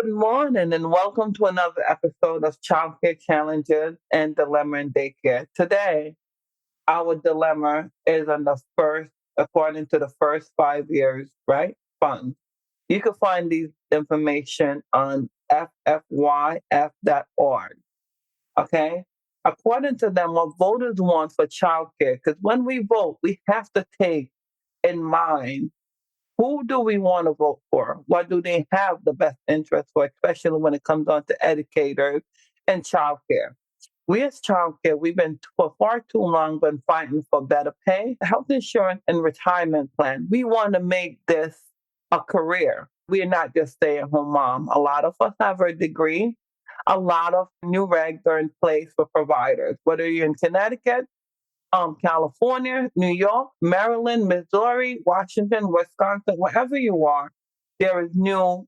Good morning and welcome to another episode of Childcare Challenges and Dilemma in Daycare. Today, our dilemma is on the first, according to the first 5 years, right? Funds. You can find these information on ffyf.org, okay? According to them, what voters want for childcare, because when we vote, we have to take in mind who do we want to vote for? What do they have the best interest for, especially when it comes on to educators and childcare? We as childcare, we've been for far too long been fighting for better pay, health insurance, and retirement plan. We want to make this a career. We are not just stay-at-home mom. A lot of us have a degree. A lot of new regs are in place for providers. Whether you're in Connecticut, California, New York, Maryland, Missouri, Washington, Wisconsin, wherever you are, there is new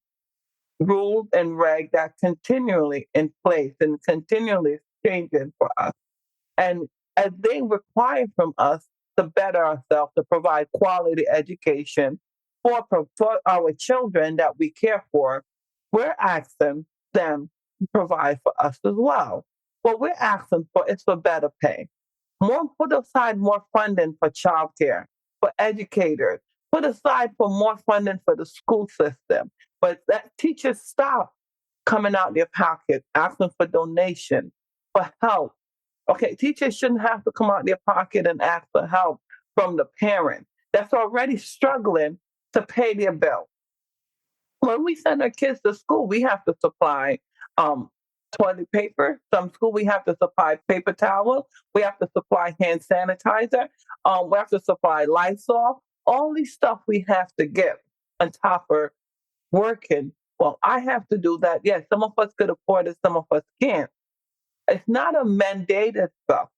rules and regs that continually in place and continually changing for us. And as they require from us to better ourselves, to provide quality education for our children that we care for, we're asking them to provide for us as well. What we're asking for is for better pay. Put aside more funding for childcare, for educators. Put aside for more funding for the school system. But that teachers stop coming out their pocket, asking for donation, for help. Okay, teachers shouldn't have to come out their pocket and ask for help from the parent that's already struggling to pay their bill. When we send our kids to school, we have to supply toilet paper. Some school we have to supply paper towel. We have to supply hand sanitizer. We have to supply Lysol. All these stuff we have to get on top of working. Well, I have to do that. Yes, some of us could afford it, some of us can't. It's not a mandated stuff,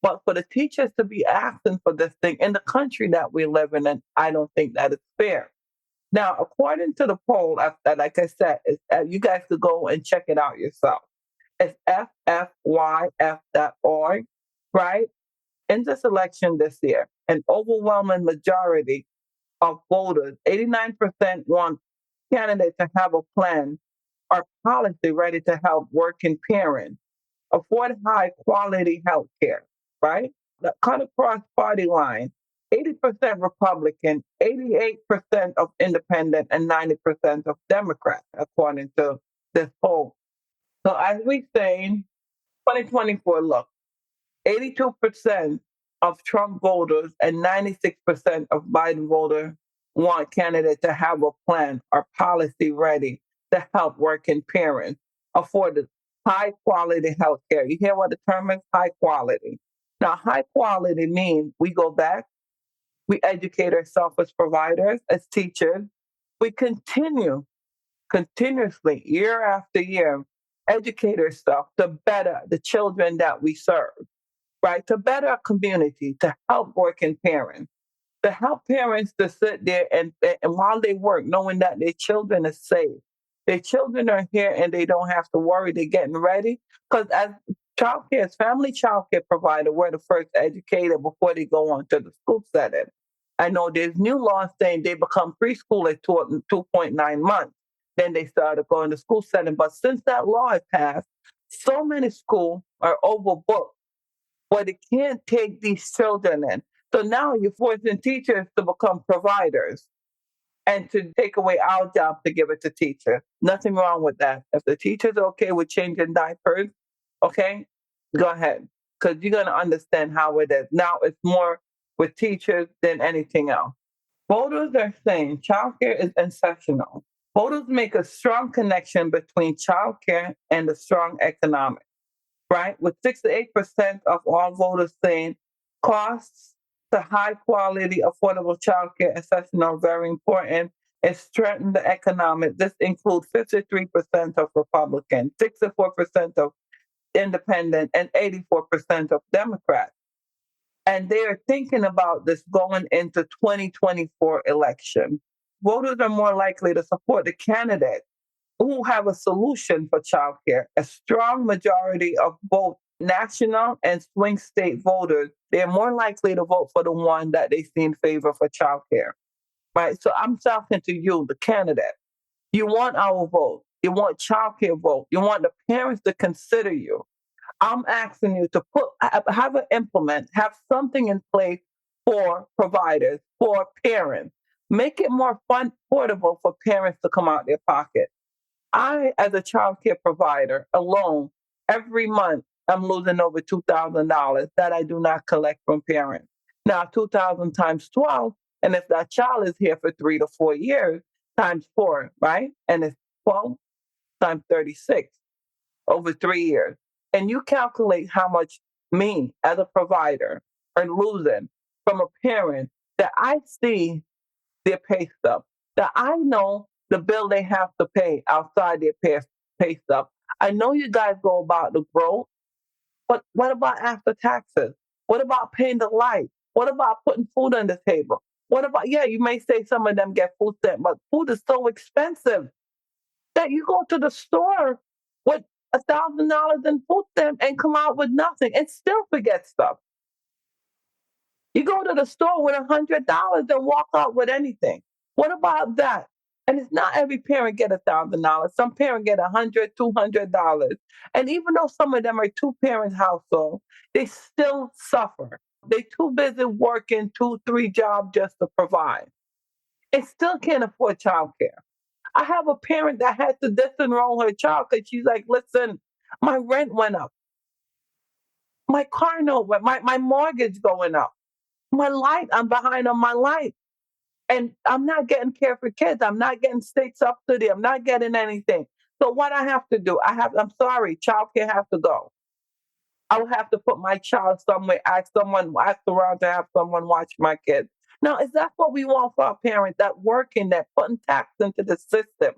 but for the teachers to be asking for this thing in the country that we live in, and I don't think that is fair. Now, according to the poll, like I said, you guys could go and check it out yourself. It's ffyf.org, right? In this election this year, an overwhelming majority of voters, 89%, want candidates to have a plan or policy ready to help working parents afford high quality health care, right? That cut across party line, 80% Republican, 88% of independent, and 90% of Democrat, according to this poll. So as we say, 2024, look, 82% of Trump voters and 96% of Biden voters want candidates to have a plan or policy ready to help working parents afford high quality health care. You hear what the term is? High quality. Now, high quality means we go back, we educate ourselves as providers, as teachers. We continuously, year after year, educate ourselves to better the children that we serve, right? To better our community, to help working parents, to help parents to sit there and while they work, knowing that their children are safe. Their children are here and they don't have to worry, they're getting ready. Because as childcare, as family childcare provider, we're the first educator before they go on to the school setting. I know there's new laws saying they become preschool at 2.9 months. Then they started going to school setting. But since that law has passed, so many schools are overbooked where they can't take these children in. So now you're forcing teachers to become providers and to take away our job to give it to teachers. Nothing wrong with that. If the teachers are okay with changing diapers, okay, go ahead. Because you're going to understand how it is. Now it's more with teachers than anything else. Voters are saying childcare is exceptional. Voters make a strong connection between childcare and the strong economics, right? With 68% of all voters saying costs to high quality, affordable childcare exceptional, very important. It strengthened the economic. This includes 53% of Republicans, 64% of independent, and 84% of Democrats. And they are thinking about this going into 2024 election. Voters are more likely to support the candidate who have a solution for childcare. A strong majority of both national and swing state voters, they're more likely to vote for the one that they see in favor for childcare. Right? So I'm talking to you, the candidate. You want our vote. You want childcare vote. You want the parents to consider you. I'm asking you to have an implement, have something in place for providers, for parents. Make it more affordable for parents to come out their pocket. I, as a child care provider alone, every month I'm losing over $2,000 that I do not collect from parents. Now, 2,000 times 12, and if that child is here for 3 to 4 years, times four, right? And it's 12 times 36 over 3 years. And you calculate how much me as a provider are losing from a parent that I see their pay stub, that I know the bill they have to pay outside their pay stub. I know you guys go about the growth, but what about after taxes? What about paying the light? What about putting food on the table? What about, yeah, you may say some of them get food stamp, but food is so expensive that you go to the store with $1,000 in food stamp and come out with nothing and still forget stuff. You go to the store with $100 and walk out with anything. What about that? And it's not every parent get $1,000. Some parents get $100, $200. And even though some of them are two-parent household, they still suffer. They too busy working 2, 3 jobs just to provide. And still can't afford childcare. I have a parent that had to disenroll her child because she's like, listen, my rent went up. My car note went, my mortgage going up. My light, I'm behind on my light. And I'm not getting care for kids. I'm not getting state subsidy. I'm not getting anything. So what I have to do, I'm sorry, childcare has to go. I will have to put my child somewhere, ask around to have someone watch my kids. Now, is that what we want for our parents that working, that putting tax into the system,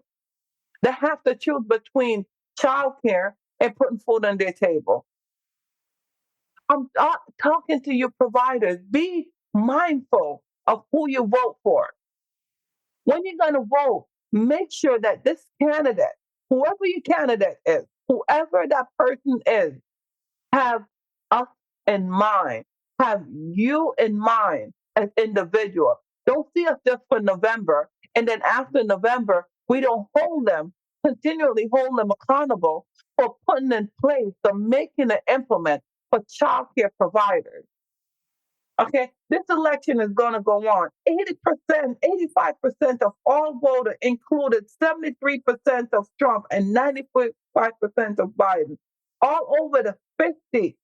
that have to choose between childcare and putting food on their table? I'm talking to your providers. Be mindful of who you vote for. When you're going to vote, make sure that this candidate, whoever your candidate is, whoever that person is, have us in mind, have you in mind as individuals. Don't see us just for November, and then after November, we don't continually hold them accountable for putting in place, for making an implement for child care providers. Okay, this election is going to go on. 80%, 85% of all voters included 73% of Trump and 95% of Biden. All over the 50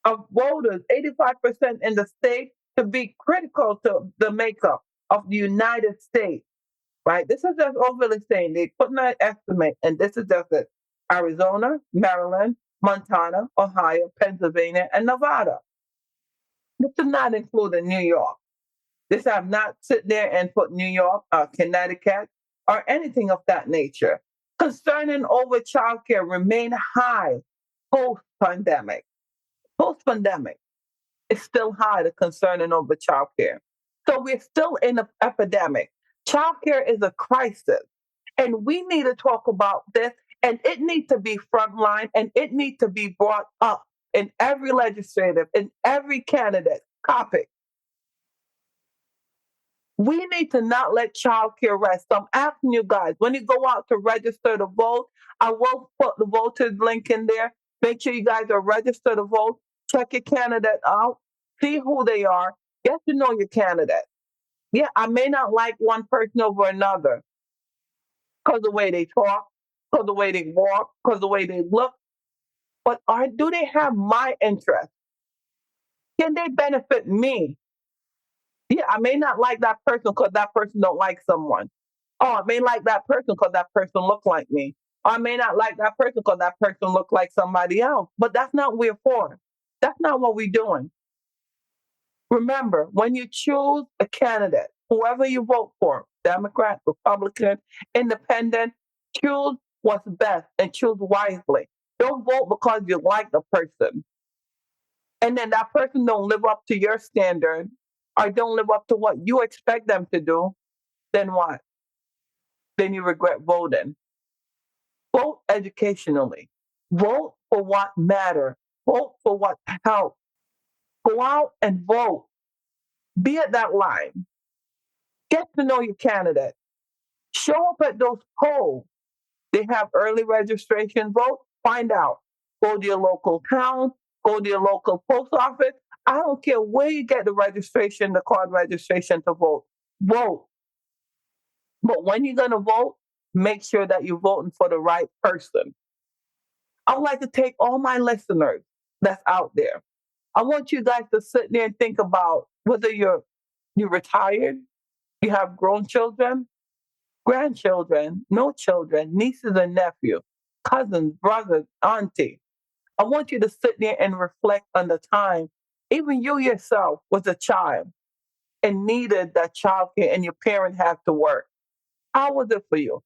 of voters, 85% in the state, to be critical to the makeup of the United States, right? This is just overly saying. They put an estimate, and this is just it. Arizona, Maryland, Montana, Ohio, Pennsylvania, and Nevada. This is not including New York. This have not sit there and put New York, Connecticut, or anything of that nature. Concerning over childcare remain high post-pandemic. Post-pandemic, it's still high, the concerning over childcare. So we're still in an epidemic. Childcare is a crisis. And we need to talk about this, and it needs to be frontline, and it needs to be brought up in every legislative, in every candidate topic. We need to not let childcare rest. So I'm asking you guys, when you go out to register to vote, I will put the voters link in there. Make sure you guys are registered to vote. Check your candidate out. See who they are. Get to know your candidate. Yeah, I may not like one person over another because the way they talk, because the way they walk, because the way they look. But do they have my interest? Can they benefit me? Yeah, I may not like that person because that person don't like someone. Oh, I may like that person because that person look like me. Or I may not like that person because that person look like somebody else. But that's not what we're for. That's not what we're doing. Remember, when you choose a candidate, whoever you vote for, Democrat, Republican, Independent, choose what's best and choose wisely. Don't vote because you like the person. And then that person don't live up to your standard or don't live up to what you expect them to do, then what? Then you regret voting. Vote educationally. Vote for what matters. Vote for what helps. Go out and vote. Be at that line. Get to know your candidate. Show up at those polls. They have early registration. Vote. Find out. Go to your local town. Go to your local post office. I don't care where you get the registration, the card registration to vote. Vote. But when you're going to vote, make sure that you're voting for the right person. I would like to take all my listeners that's out there. I want you guys to sit there and think about whether you're retired, you have grown children, grandchildren, no children, nieces and nephews, cousins, brothers, auntie. I want you to sit there and reflect on the time even you yourself was a child and needed that childcare and your parent had to work. How was it for you?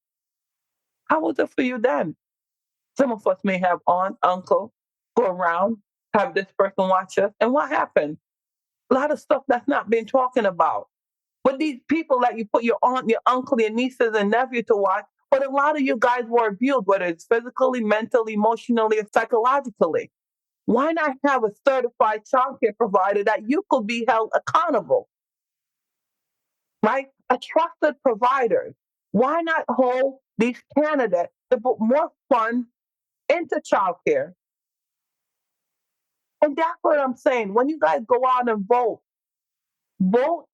How was it for you then? Some of us may have aunt, uncle, go around, have this person watch us. And what happened? A lot of stuff that's not been talking about. But these people that you put your aunt, your uncle, your nieces and nephew to watch, but a lot of you guys were abused, whether it's physically, mentally, emotionally, or psychologically. Why not have a certified childcare provider that you could be held accountable, right? A trusted provider. Why not hold these candidates to put more funds into childcare? And that's what I'm saying. When you guys go out and vote, vote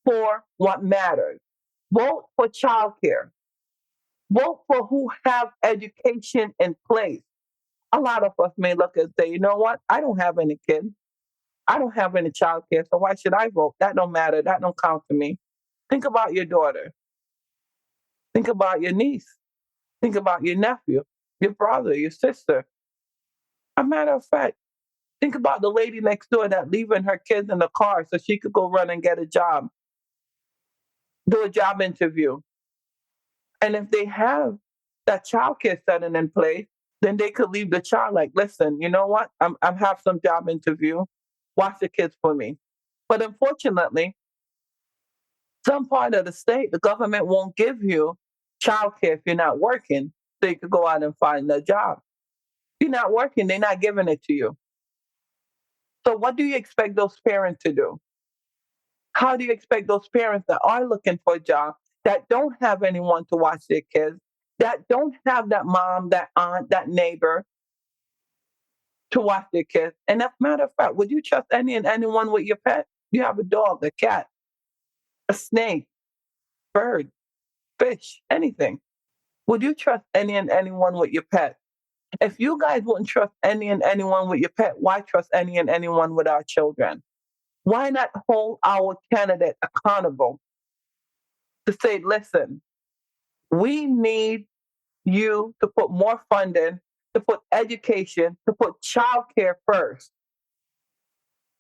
for what matters. Vote for childcare. Vote for who have education in place. A lot of us may look and say, you know what? I don't have any kids. I don't have any childcare, so why should I vote? That don't matter. That don't count to me. Think about your daughter. Think about your niece. Think about your nephew, your brother, your sister. A matter of fact, think about the lady next door that leaving her kids in the car so she could go run and get a job, do a job interview. And if they have that childcare setting in place, then they could leave the child like, listen, you know what? I'm have some job interview. Watch the kids for me. But unfortunately, some part of the state, the government won't give you childcare if you're not working, so you could go out and find a job. If you're not working, they're not giving it to you. So what do you expect those parents to do? How do you expect those parents that are looking for a job, that don't have anyone to watch their kids, that don't have that mom, that aunt, that neighbor to watch their kids? And as a matter of fact, would you trust any and anyone with your pet? You have a dog, a cat, a snake, bird, fish, anything. Would you trust any and anyone with your pet? If you guys wouldn't trust any and anyone with your pet, why trust any and anyone with our children? Why not hold our candidate accountable to say, listen, we need you to put more funding, to put education, to put childcare first.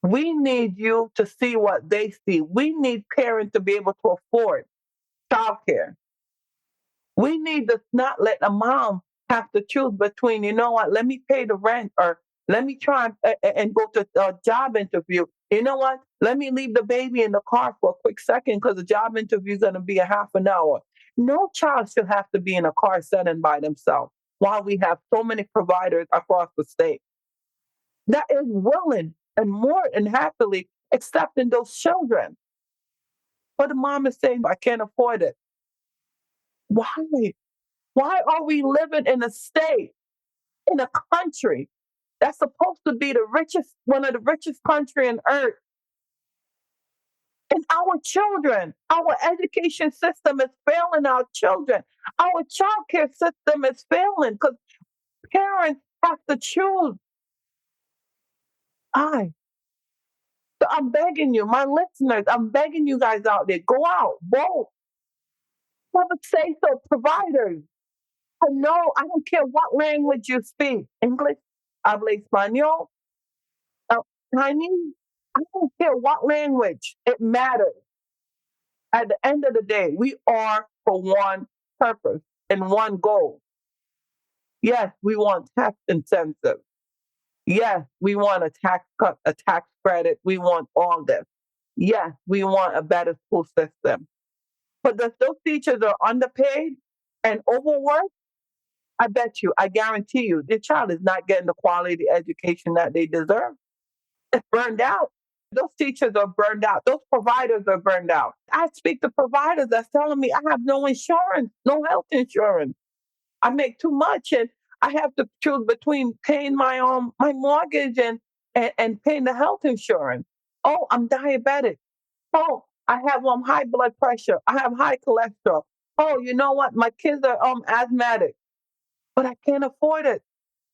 We need you to see what they see. We need parents to be able to afford childcare. We need to not let a mom have to choose between, you know what, let me pay the rent or let me try and go to a job interview. You know what, let me leave the baby in the car for a quick second because the job interview is going to be a half an hour. No child should have to be in a car setting by themselves while we have so many providers across the state that is willing and more than happily accepting those children. But the mom is saying, I can't afford it. Why? Why are we living in a state, in a country that's supposed to be the richest, one of the richest country on earth? And our children, our education system is failing our children. Our childcare system is failing because parents have to choose. So I'm begging you, my listeners, I'm begging you guys out there, go out, vote. Have a say so, providers. I know, I don't care what language you speak. English, habla español, uh, Chinese, I don't care what language, it matters. At the end of the day, we are for one purpose and one goal. Yes, we want tax incentives. Yes, we want a tax cut, a tax credit. We want all this. Yes, we want a better school system. But if those teachers are underpaid and overworked, I bet you, I guarantee you, their child is not getting the quality education that they deserve. It's burned out. Those teachers are burned out. Those providers are burned out. I speak to providers that's telling me I have no insurance, no health insurance. I make too much and I have to choose between paying my mortgage and paying the health insurance. Oh, I'm diabetic. Oh, I have high blood pressure. I have high cholesterol. Oh, you know what? My kids are asthmatic, but I can't afford it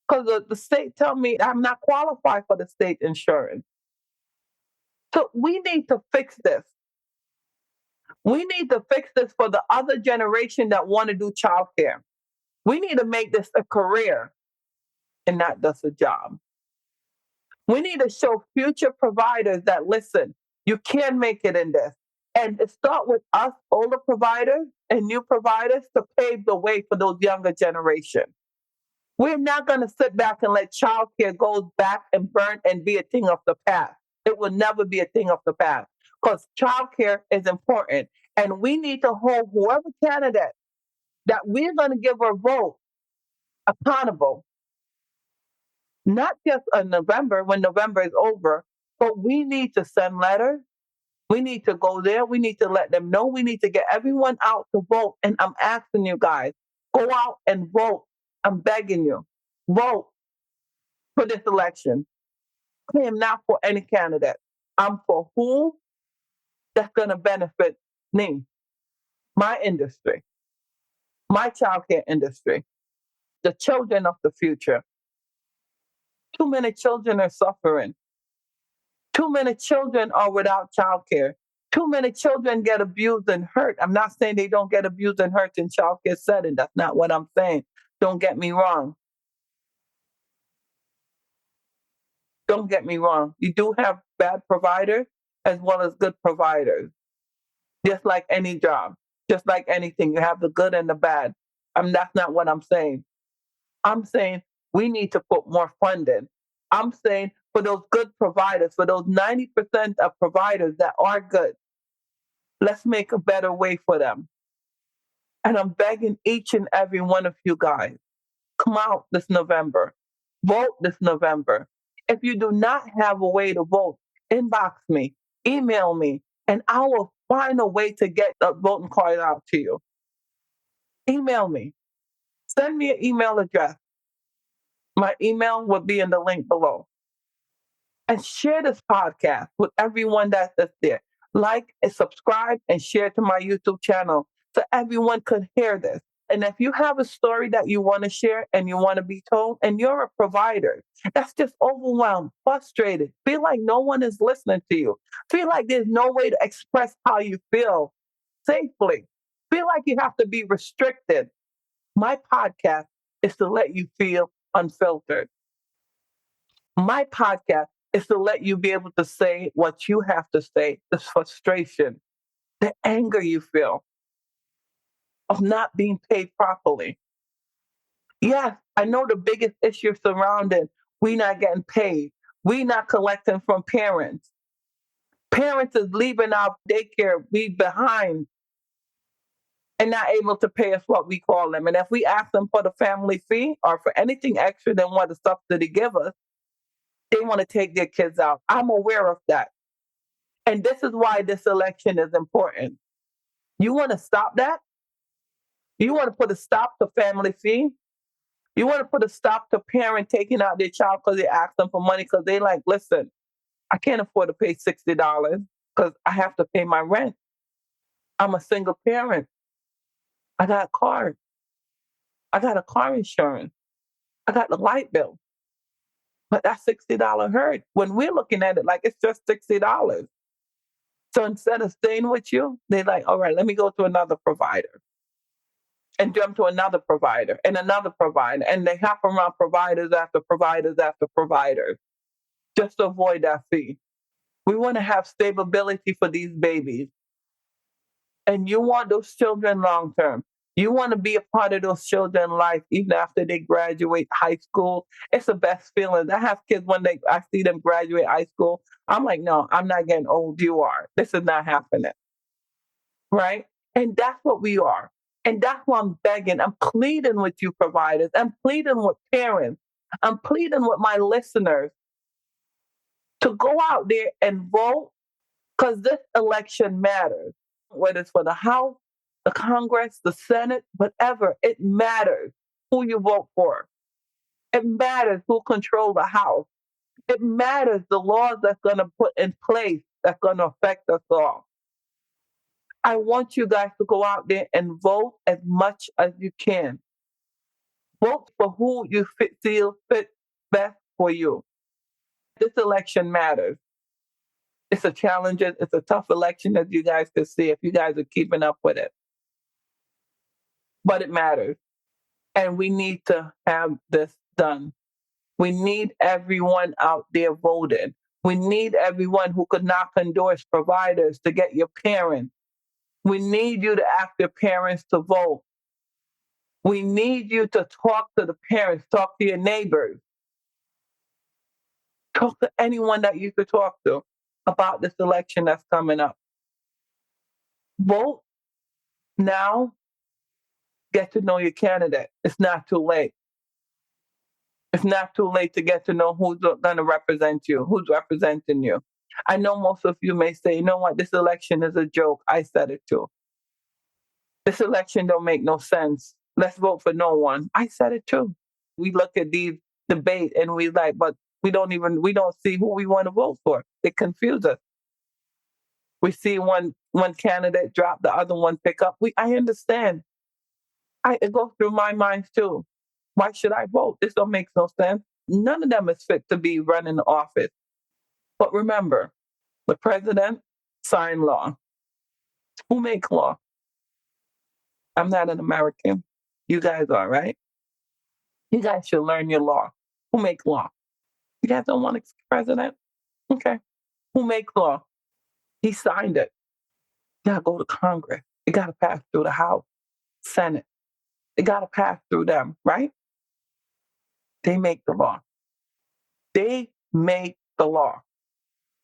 because the state tell me I'm not qualified for the state insurance. So we need to fix this. We need to fix this for the other generation that want to do childcare. We need to make this a career and not just a job. We need to show future providers that listen, you can make it in this. And it start with us older providers and new providers to pave the way for those younger generations. We're not going to sit back and let childcare go back and burn and be a thing of the past. It will never be a thing of the past because childcare is important. And we need to hold whoever candidate that we're going to give our vote accountable, not just in November when November is over, but we need to send letters. We need to go there. We need to let them know. We need to get everyone out to vote. And I'm asking you guys, go out and vote. I'm begging you, vote for this election. I am not for any candidate. I'm for who that's going to benefit me, my industry, my childcare industry, the children of the future. Too many children are suffering. Too many children are without childcare. Too many children get abused and hurt. I'm not saying they don't get abused and hurt in childcare setting. That's not what I'm saying. Don't get me wrong. Don't get me wrong. You do have bad providers as well as good providers. Just like any job, just like anything, you have the good and the bad. That's not what I'm saying. I'm saying we need to put more funding. I'm saying for those good providers, for those 90% of providers that are good, let's make a better way for them. And I'm begging each and every one of you guys, come out this November, vote this November. If you do not have a way to vote, inbox me, email me, and I will find a way to get a voting card out to you. Email me. Send me an email address. My email will be in the link below. And share this podcast with everyone that's there. Like and subscribe and share to my YouTube channel so everyone could hear this. And if you have a story that you want to share and you want to be told, and you're a provider that's just overwhelmed, frustrated, feel like no one is listening to you, feel like there's no way to express how you feel safely, feel like you have to be restricted, my podcast is to let you feel unfiltered. My podcast is to let you be able to say what you have to say, the frustration, the anger you feel of not being paid properly. Yes, I know the biggest issue surrounding we not getting paid. We not collecting from parents. Parents is leaving our daycare, we behind and not able to pay us what we call them. And if we ask them for the family fee or for anything extra than what the subsidy give us, they want to take their kids out. I'm aware of that. And this is why this election is important. You want to stop that? You want to put a stop to family fee? You want to put a stop to parent taking out their child because they ask them for money because they like, listen, I can't afford to pay $60 because I have to pay my rent. I'm a single parent. I got a car. I got a car insurance. I got the light bill. But that $60 hurt when we're looking at it like it's just $60. So instead of staying with you, they're like, all right, let me go to another provider and jump to another provider and another provider. And they hop around providers after providers after providers just to avoid that fee. We want to have stability for these babies. And you want those children long term. You want to be a part of those children's life even after they graduate high school. It's the best feeling. I have kids when I see them graduate high school. I'm like, no, I'm not getting old. You are. This is not happening. Right? And that's what we are. And that's why I'm begging. I'm pleading with you providers. I'm pleading with parents. I'm pleading with my listeners to go out there and vote because this election matters. Whether it's for the House, the Congress, the Senate, whatever, it matters. who you vote for. It matters who controls the House. It matters the laws that's going to put in place that's going to affect us all. I want you guys to go out there and vote as much as you can. Vote for who you feel fit best for you. This election matters. It's a challenge. It's a tough election, as you guys can see, if you guys are keeping up with it. But it matters. And we need to have this done. We need everyone out there voting. We need everyone who could knock on doors, providers, to get your parents. We need you to ask your parents to vote. We need you to talk to the parents, talk to your neighbors, talk to anyone that you could talk to about this election that's coming up. Vote now. Get to know your candidate. It's not too late. It's not too late to get to know who's going to represent you, who's representing you. I know most of you may say, you know what, this election is a joke. I said it too. This election don't make no sense. Let's vote for no one. I said it too. We look at these debate and we like, but we don't see who we want to vote for. It confuses us. We see one candidate drop, the other one pick up. I understand. It goes through my mind too. Why should I vote? This don't make no sense. None of them is fit to be running the office. But remember, the president signed law. Who makes law? I'm not an American. You guys are, right? You guys should learn your law. Who makes law? You guys don't want a president? Okay. Who makes law? He signed it. You gotta go to Congress. It gotta pass through the House, Senate. It gotta pass through them, right? They make the law. They make the law.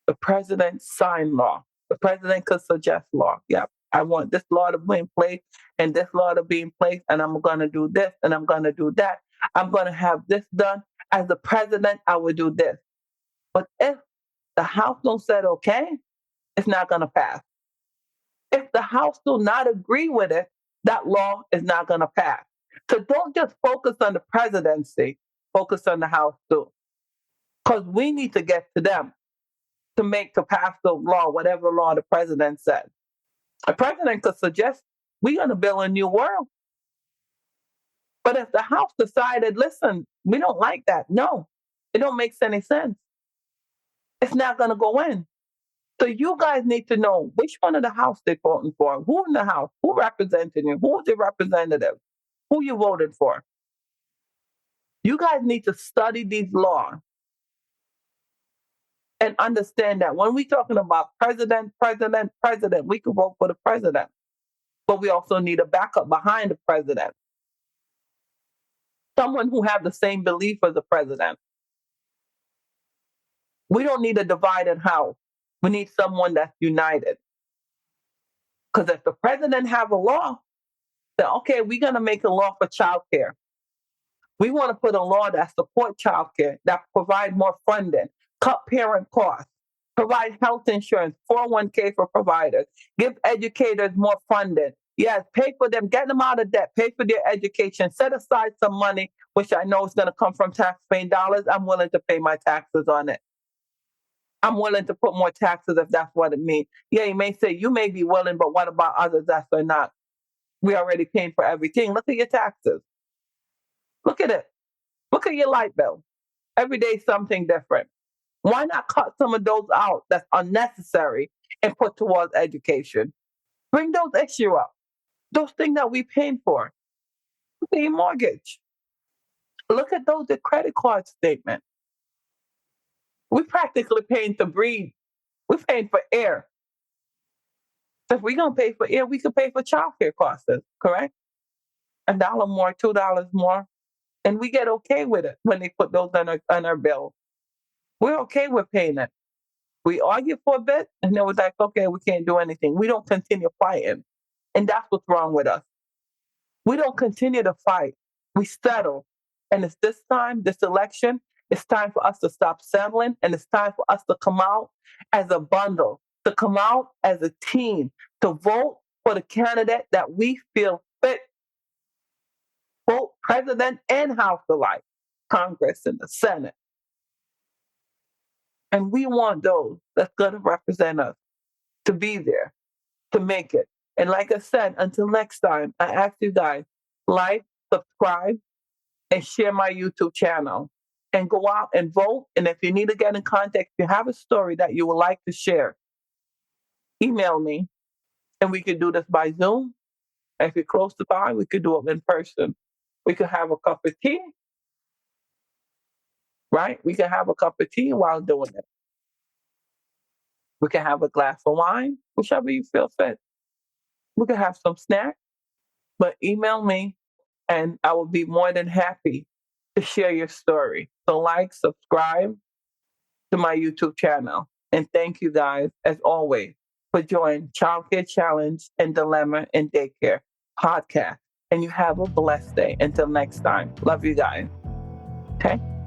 The president signed law. The president could suggest law. Yeah, I want this law to be in place and this law to be in place, and I'm going to do this and I'm going to do that. I'm going to have this done. As the president, I will do this. But if the House don't say okay, it's not going to pass. If the House do not agree with it, that law is not going to pass. So don't just focus on the presidency, focus on the House too. Because we need to get to them to pass the law, whatever law the president said. The president could suggest, we're going to build a new world. But if the House decided, listen, we don't like that, no, it don't make any sense. It's not going to go in. So you guys need to know which one of the House they're voting for, who in the House, who representing you, who's the representative, who you voted for. You guys need to study these laws and understand that when we're talking about president, we can vote for the president. But we also need a backup behind the president. Someone who have the same belief as the president. We don't need a divided House. We need someone that's united. Because if the president have a law, then okay, we're going to make a law for childcare. We want to put a law that supports childcare, that provide more funding, cut parent costs, provide health insurance, 401k for providers, give educators more funding. Yes, pay for them, get them out of debt, pay for their education, set aside some money, which I know is going to come from taxpaying dollars. I'm willing to pay my taxes on it. I'm willing to put more taxes if that's what it means. Yeah, you may say, you may be willing, but what about others that are not? We already paying for everything. Look at your taxes. Look at it. Look at your light bill. Every day something different. Why not cut some of those out that's unnecessary and put towards education? Bring those issues up. Those things that we paying for. Look at your mortgage. Look at those the credit card statement. We're practically paying to breathe. We're paying for air. So if we're going to pay for air, we could pay for childcare costs, correct? $1 more, $2 more. And we get okay with it when they put those on our bill. We're okay with paying it. We argue for a bit, and then we're like, okay, we can't do anything. We don't continue fighting. And that's what's wrong with us. We don't continue to fight. We settle. And it's this time, this election, it's time for us to stop settling, and it's time for us to come out as a bundle, to come out as a team, to vote for the candidate that we feel fit both president and House alike, Congress and the Senate. And we want those that's going to represent us to be there, to make it. And like I said, until next time, I ask you guys, like, subscribe, and share my YouTube channel. And go out and vote. And if you need to get in contact, if you have a story that you would like to share, email me. And we could do this by Zoom. If you're close to by, we could do it in person. We could have a cup of tea, right? We can have a cup of tea while doing it. We can have a glass of wine, whichever you feel fit. We can have some snacks, but email me and I will be more than happy to share your story. So like, subscribe to my YouTube channel. And thank you guys, as always, for joining Childcare Challenge and Dilemma in Daycare podcast. And you have a blessed day. Until next time. Love you guys. Okay?